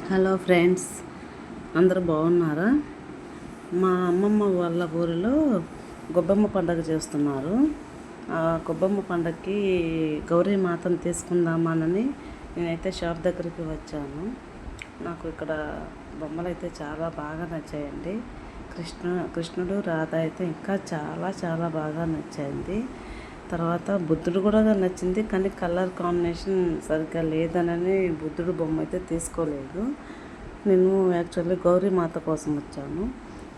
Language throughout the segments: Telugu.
హలో ఫ్రెండ్స్, అందరూ బాగున్నారా? మా అమ్మమ్మ వాళ్ళ ఊరిలో గొబ్బమ్మ పండుగ చేస్తున్నారు. ఆ గొబ్బమ్మ పండగకి గౌరీ మాతను తీసుకుందామని నేనైతే షాప్ దగ్గరికి వచ్చాను. నాకు ఇక్కడ బొమ్మలు అయితే చాలా బాగా నచ్చాయండి. కృష్ణుడు రాధ అయితే ఇంకా చాలా చాలా బాగా నచ్చాయింది. తర్వాత బుద్ధుడు కూడా నచ్చింది, కానీ కలర్ కాంబినేషన్ సరిగ్గా లేదనని బుద్ధుడు బొమ్మ అయితే తీసుకోలేదు. నేను యాక్చువల్లీ గౌరీమాత కోసం వచ్చాను.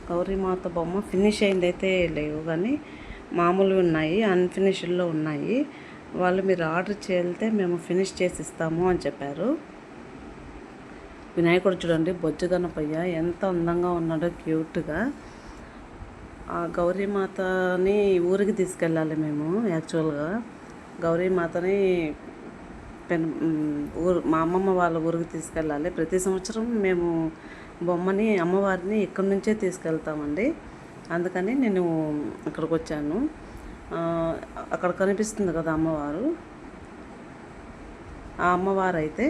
గౌరీమాత బొమ్మ ఫినిష్ అయింది అయితే లేవు, కానీ మామూలుగా ఉన్నాయి, అన్ఫినిష్డ్లో ఉన్నాయి. వాళ్ళు మీరు ఆర్డర్ చేస్తే మేము ఫినిష్ చేసి ఇస్తాము అని చెప్పారు. వినాయకుడు చూడండి, బొజ్జు గణపయ్య ఎంత అందంగా ఉన్నాడో, క్యూట్గా. ఆ గౌరీమాతని ఊరికి తీసుకెళ్ళాలి మేము. యాక్చువల్గా గౌరీమాతని మా అమ్మమ్మ వాళ్ళ ఊరికి తీసుకెళ్ళాలి. ప్రతి సంవత్సరం మేము బొమ్మని, అమ్మవారిని ఇక్కడి నుంచే తీసుకెళ్తామండి. అందుకని నేను ఇక్కడికి వచ్చాను. అక్కడ కనిపిస్తుంది కదా అమ్మవారు. ఆ అమ్మవారు అయితే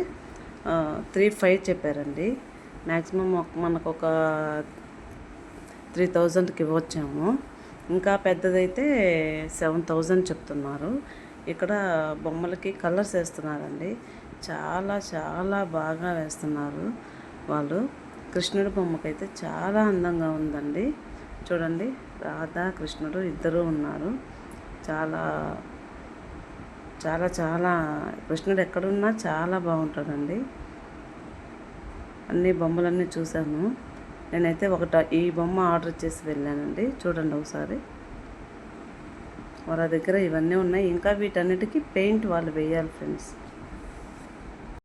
3,500 చెప్పారండి. మ్యాక్సిమం మనకు ఒక 3,000కి ఇవ్వచ్చాము. ఇంకా పెద్దదైతే 7,000 చెప్తున్నారు. ఇక్కడ బొమ్మలకి కలర్స్ వేస్తున్నారండి. చాలా చాలా బాగా వేస్తున్నారు వాళ్ళు. కృష్ణుడి బొమ్మకైతే చాలా అందంగా ఉందండి. చూడండి, రాధా కృష్ణుడు ఇద్దరు ఉన్నారు. చాలా చాలా చాలా కృష్ణుడు ఎక్కడున్నా చాలా బాగుంటాడండి. అన్ని బొమ్మలన్నీ చూశాను. నేనైతే ఈ బొమ్మ ఆర్డర్ చేసి వెళ్ళానండి. చూడండి ఒకసారి, వాళ్ళ దగ్గర ఇవన్నీ ఉన్నాయి. ఇంకా వీటన్నిటికీ పెయింట్ వాళ్ళు వేయాలి ఫ్రెండ్స్.